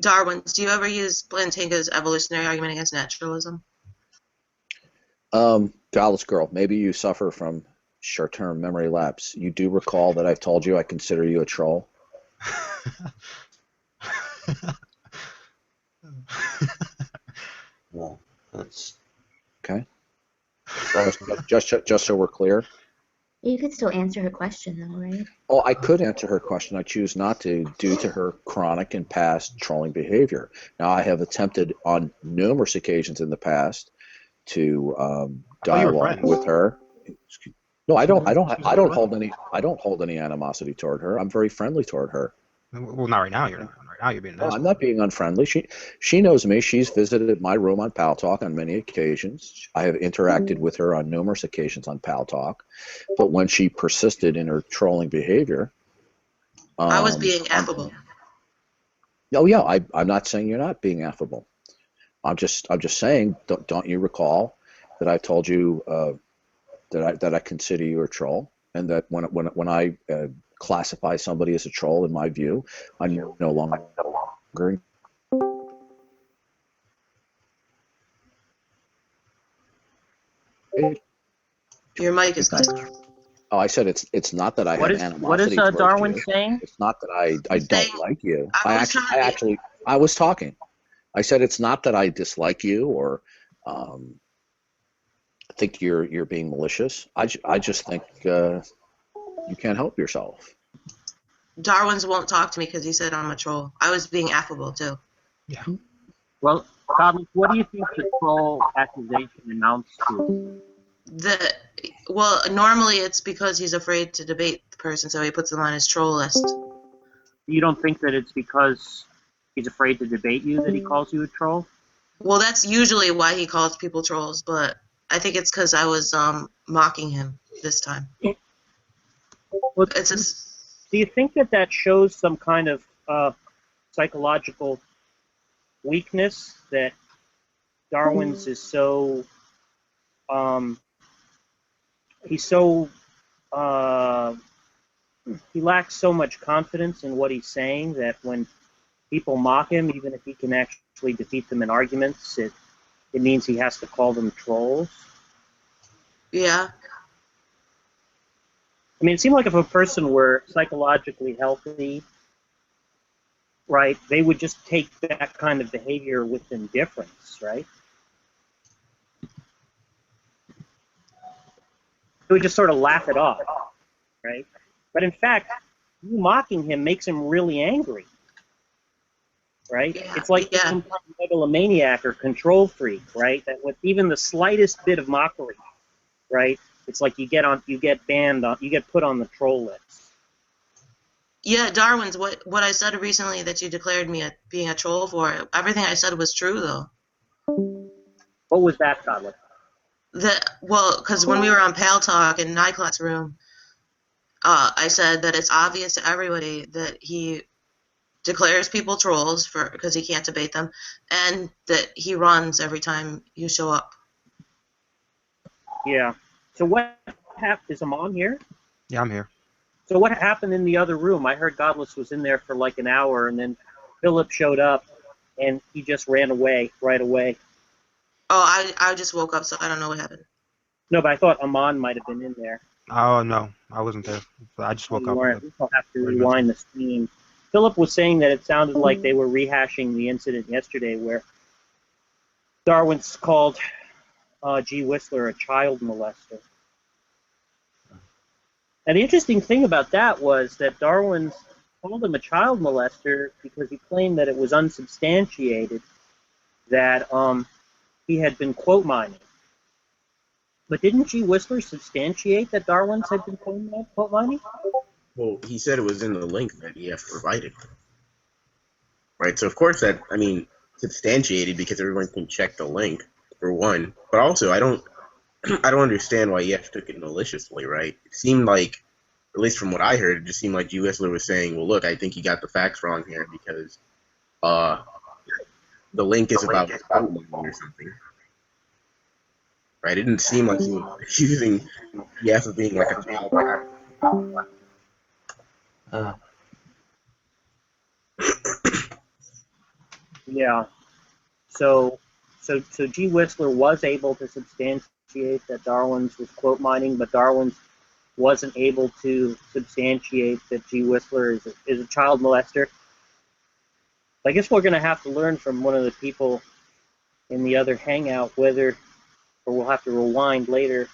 Darwin's. Do you ever use Plantinga's evolutionary argument against naturalism? Godless girl, maybe you suffer from short-term memory lapse. You do recall that I've told you I consider you a troll? Well, that's okay. Just so we're clear. You could still answer her question, though, right? Oh, I could answer her question. I choose not to, due to her chronic and past trolling behavior. Now, I have attempted on numerous occasions in the past to dialogue with her. No, I don't hold any animosity toward her. I'm very friendly toward her. Well, not right now. You're not. Right now, you're being. No, I'm not being unfriendly. She knows me. She's visited my room on Paltalk on many occasions. I have interacted with her on numerous occasions on Paltalk. But when she persisted in her trolling behavior, I was being affable. Oh yeah, I'm not saying you're not being affable. I'm just saying, don't you recall that I told you that I consider you a troll, and that when I classify somebody as a troll, in my view, I'm no longer. Your mic is cut. Oh, I said it's not that I have animosity. What is Darwin saying? It's not that I don't like you. I was talking. I said it's not that I dislike you or think you're being malicious. I just think you can't help yourself. Darwin's won't talk to me because he said I'm a troll. I was being affable too. Yeah. Well, Thomas, what do you think the troll accusation amounts to? Well, normally it's because he's afraid to debate the person, so he puts them on his troll list. You don't think that it's because he's afraid to debate you that he calls you a troll? Well, that's usually why he calls people trolls, but I think it's because I was mocking him this time. Well, do you think that shows some kind of psychological weakness, that Darwin's is so he lacks so much confidence in what he's saying that when people mock him, even if he can actually defeat them in arguments, it means he has to call them trolls? Yeah. I mean, it seemed like if a person were psychologically healthy, right, they would just take that kind of behavior with indifference, right? They would just sort of laugh it off, right? But in fact, you mocking him makes him really angry, right? Yeah, it's like some kind of megalomaniac or control freak, right? That with even the slightest bit of mockery, right? It's like you get banned on, you get put on the troll list. Yeah, Darwin's what I said recently that you declared me being a troll for. Everything I said was true though. What was that, Godless? Because when we were on Paltalk in Nyclat's room, I said that it's obvious to everybody that he declares people trolls because he can't debate them, and that he runs every time you show up. Yeah. So what happened? Is Amon here? Yeah, I'm here. So what happened in the other room? I heard Godless was in there for like an hour, and then Philip showed up, and he just ran away right away. Oh, I just woke up, so I don't know what happened. No, but I thought Amon might have been in there. Oh, no, I wasn't there. I just woke up. We'll have to rewind the stream. Philip was saying that it sounded like they were rehashing the incident yesterday where Darwin's called G. Whistler a child molester. And the interesting thing about that was that Darwin called him a child molester because he claimed that it was unsubstantiated, that he had been quote mining. But didn't G. Whistler substantiate that Darwin's had been quote mining? Well, he said it was in the link that EF provided. Right, so of course that, I mean, substantiated because everyone can check the link, for one. But also, I don't understand why EF took it maliciously, right? It seemed like, at least from what I heard, it just seemed like G. Whistler was saying, well, look, I think you got the facts wrong here because the link is about money or something. Right? It didn't seem like he was accusing EF of being like a child. Yeah. So G. Whistler was able to substantiate that Darwin's was quote mining, but Darwin's wasn't able to substantiate that G. Whistler is a child molester. I guess we're going to have to learn from one of the people in the other Hangout whether, or we'll have to rewind later,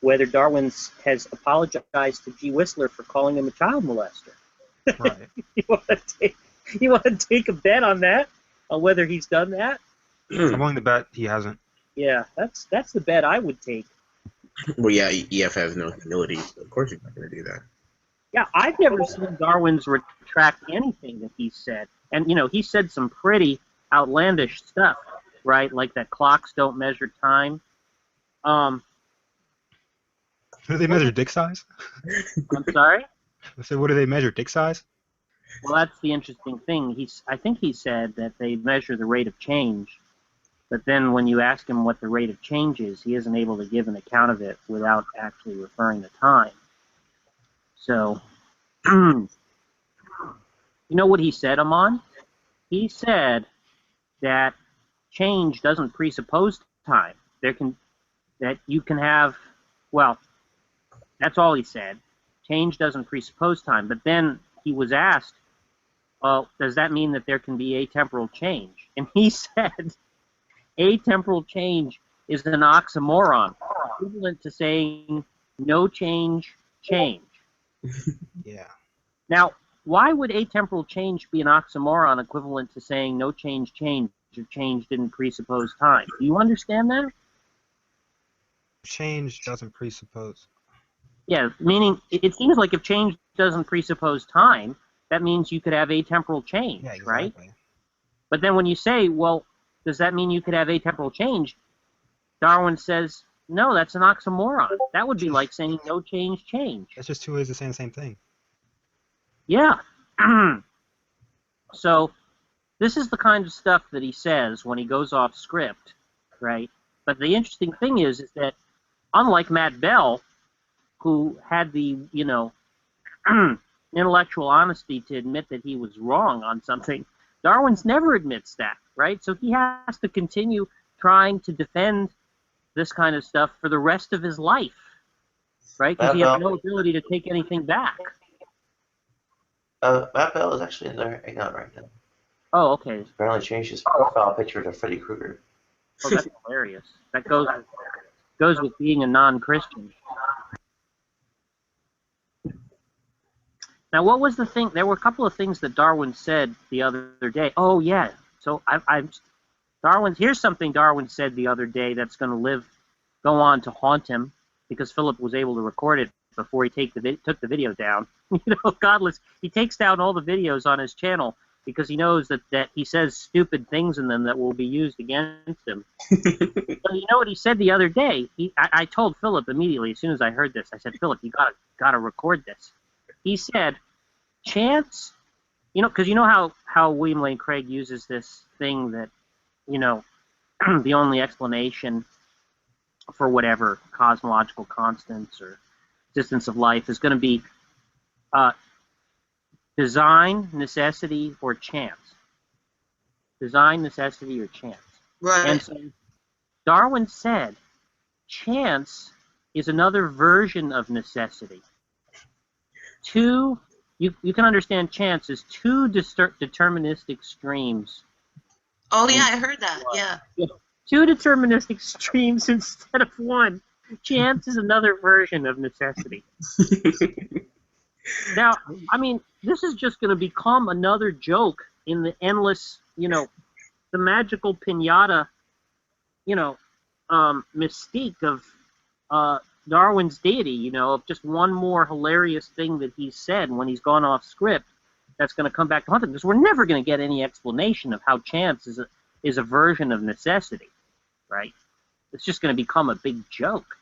whether Darwin has apologized to G. Whistler for calling him a child molester. Right. You want to take a bet on that, on whether he's done that? I'm willing to bet he hasn't. Yeah, that's the bet I would take. Well, yeah, EF has no humility, so of course he's not going to do that. Yeah, I've never seen Darwin's retract anything that he said. And, he said some pretty outlandish stuff, right? Like that clocks don't measure time. Do they measure dick size? I'm sorry? I said, what do they measure, dick size? Well, that's the interesting thing. I think he said that they measure the rate of change, but then when you ask him what the rate of change is, he isn't able to give an account of it without actually referring to time. So, you know what he said, Amon? He said that change doesn't presuppose time. That you can have, well, that's all he said. Change doesn't presuppose time. But then he was asked, well, does that mean that there can be atemporal change? And he said, atemporal change is an oxymoron, equivalent to saying no change, change. Yeah. Now, why would atemporal change be an oxymoron equivalent to saying no change, change, or change didn't presuppose time? Do you understand that? Change doesn't presuppose. Yeah, meaning it seems like if change doesn't presuppose time, that means you could have atemporal change, Yeah, exactly. right? But then when you say, well, does that mean you could have atemporal change? Darwin says, no, that's an oxymoron. That would be like saying no change, change. That's just two ways of saying the same thing. Yeah. So this is the kind of stuff that he says when he goes off script, right? But the interesting thing is that unlike Matt Bell, who had the, intellectual honesty to admit that he was wrong on something, Darwin's never admits that, right? So he has to continue trying to defend this kind of stuff for the rest of his life, right? Because he has no ability to take anything back. Matt Bell is actually in there Hangout right now. Oh, okay. He's apparently changed his profile picture to Freddy Krueger. Oh, that's hilarious. That goes with being a non-Christian. Now, what was the thing? There were a couple of things that Darwin said the other day. Oh, yeah. So here's something Darwin said the other day that's going to go on to haunt him, because Philip was able to record it before he took the video down. Godless. He takes down all the videos on his channel because he knows that he says stupid things in them that will be used against him. So you know what he said the other day? I told Philip immediately as soon as I heard this. I said, Philip, you gotta record this. He said, chance, because you know how William Lane Craig uses this thing that, the only explanation for whatever cosmological constants or existence of life is going to be design, necessity, or chance. Design, necessity, or chance. Right. And so Darwin said chance is another version of necessity. You can understand chance as two deterministic streams. Oh, yeah, I heard that. Yeah. Two deterministic streams instead of one. Chance is another version of necessity. Now, I mean, this is just going to become another joke in the endless, the magical piñata, mystique of Darwin's deity, of just one more hilarious thing that he said when he's gone off script that's going to come back to haunt him, because we're never going to get any explanation of how chance is a version of necessity, right? It's just going to become a big joke,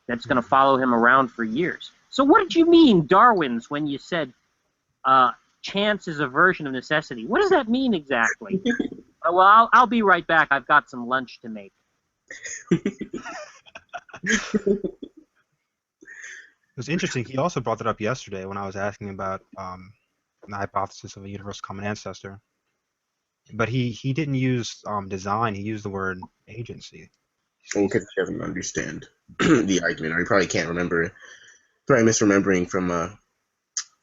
that's going to follow him around for years. So what did you mean, Darwin's, when you said chance is a version of necessity? What does that mean exactly? Well, I'll be right back. I've got some lunch to make. It was interesting. He also brought that up yesterday when I was asking about the hypothesis of a universal common ancestor. But he didn't use design. He used the word agency. Well, because he doesn't understand the argument, or he probably can't remember. Probably misremembering from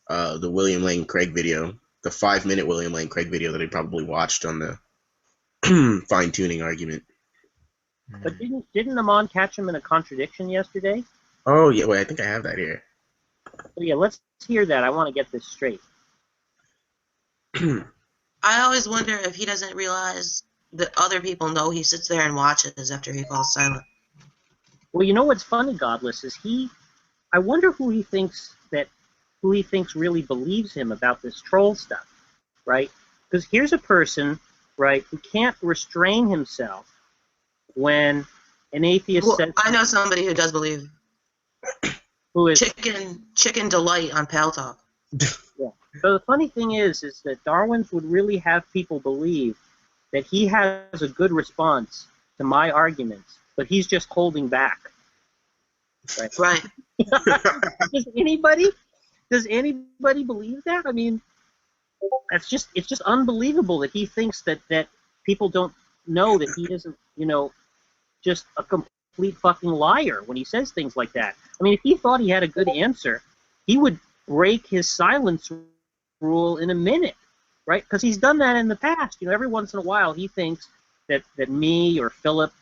the William Lane Craig video, the 5-minute William Lane Craig video that he probably watched on the fine-tuning argument. But didn't Amon catch him in a contradiction yesterday? Oh, yeah, wait, I think I have that here. So yeah, let's hear that. I want to get this straight. I always wonder if he doesn't realize that other people know he sits there and watches after he falls silent. Well, you know what's funny, Godless, is I wonder who he thinks really believes him about this troll stuff, right? Because here's a person, right, who can't restrain himself when an atheist says... I know somebody who does believe. Who is... Chicken Delight on Paltalk. Yeah. So the funny thing is that Darwin's would really have people believe that he has a good response to my arguments, but he's just holding back. Right. Does anybody believe that? I mean, it's just unbelievable that he thinks that people don't know that he isn't, just a complete fucking liar when he says things like that. I mean, if he thought he had a good answer, he would break his silence rule in a minute, right? Because he's done that in the past. Every once in a while he thinks that me or Philip,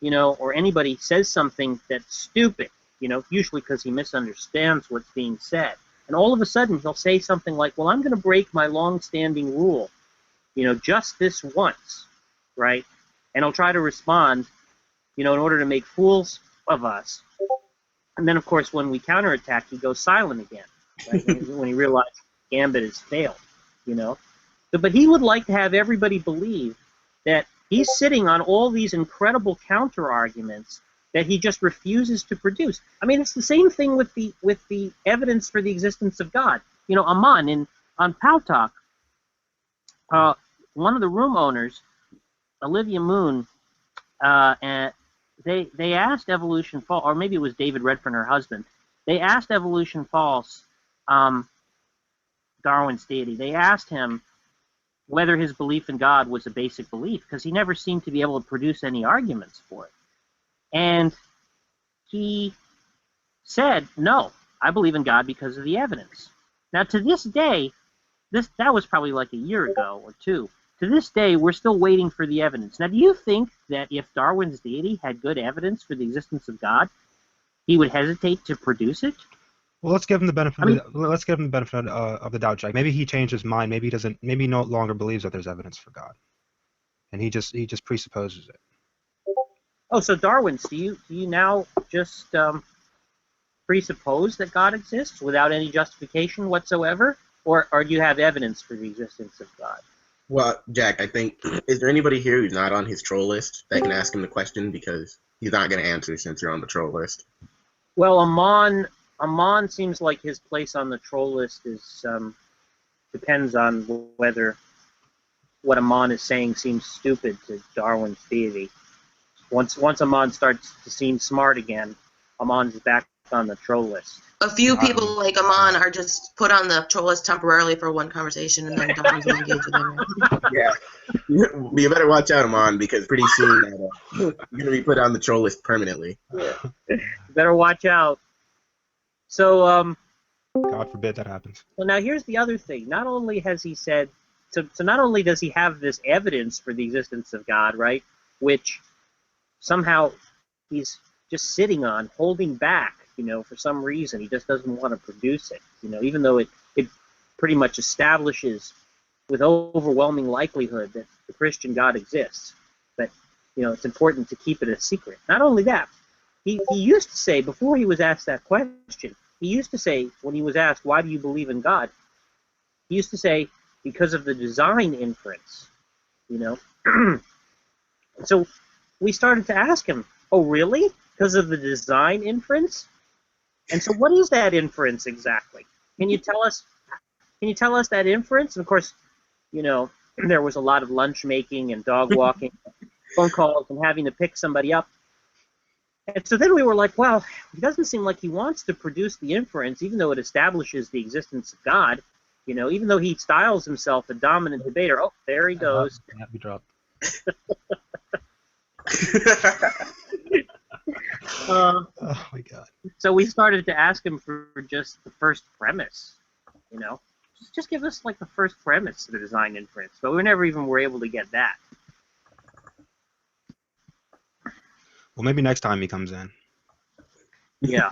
or anybody says something that's stupid, usually because he misunderstands what's being said. And all of a sudden he'll say something like, well, I'm going to break my long-standing rule, just this once, right? And he'll try to respond, in order to make fools of us. And then, of course, when we counterattack, he goes silent again, right? when he realizes Gambit has failed, But he would like to have everybody believe that he's sitting on all these incredible counter-arguments that he just refuses to produce. I mean, it's the same thing with the evidence for the existence of God. Amon, on Paltalk, one of the room owners, Olivia Moon, and they asked Evolution False, or maybe it was David Redfern, her husband. They asked Evolution False, Darwin's deity. They asked him whether his belief in God was a basic belief, because he never seemed to be able to produce any arguments for it. And he said, no, I believe in God because of the evidence. Now, to this day, that was probably like a year ago or two. To this day, we're still waiting for the evidence. Now, do you think that if Darwin's deity had good evidence for the existence of God, he would hesitate to produce it? Well, let's give him the benefit. Let's give him the benefit of the doubt, Jack. Maybe he changed his mind. Maybe he doesn't. Maybe he no longer believes that there's evidence for God, and he just presupposes it. Oh, so Darwin's, do you now just presuppose that God exists without any justification whatsoever, or do you have evidence for the existence of God? Well, Jack, I think, is there anybody here who's not on his troll list that can ask him the question, because he's not going to answer since you're on the troll list? Well, Amon seems like his place on the troll list is depends on whether what Amon is saying seems stupid to Darwin's deity. Once Amon starts to seem smart again, Amon's back on the troll list. A few people like Amon are just put on the troll list temporarily for one conversation, and then Darwin's engaged with them. Yeah. You better watch out, Amon, because pretty soon you're going to be put on the troll list permanently. Yeah. Better watch out. So, God forbid that happens. Well, now here's the other thing. Not only has he said, so not only does he have this evidence for the existence of God, right, which somehow he's just sitting on, holding back, for some reason. He just doesn't want to produce it, even though it pretty much establishes with overwhelming likelihood that the Christian God exists. But, it's important to keep it a secret. Not only that, he used to say, before he was asked that question, he used to say, when he was asked, why do you believe in God? He used to say, because of the design inference, So we started to ask him, oh, really? Because of the design inference? And so what is that inference exactly? Can you tell us that inference? And of course, there was a lot of lunch making and dog walking, phone calls, and having to pick somebody up. And so then we were like, well, it doesn't seem like he wants to produce the inference, even though it establishes the existence of God. You know, even though he styles himself a dominant debater. Oh, there he goes. Yeah, we dropped. Uh, Oh my god. so we started to ask him for just the first premise. You know, just give us like the first premise to the design inference. But we never even were able to get that. Well, maybe next time he comes in. Yeah.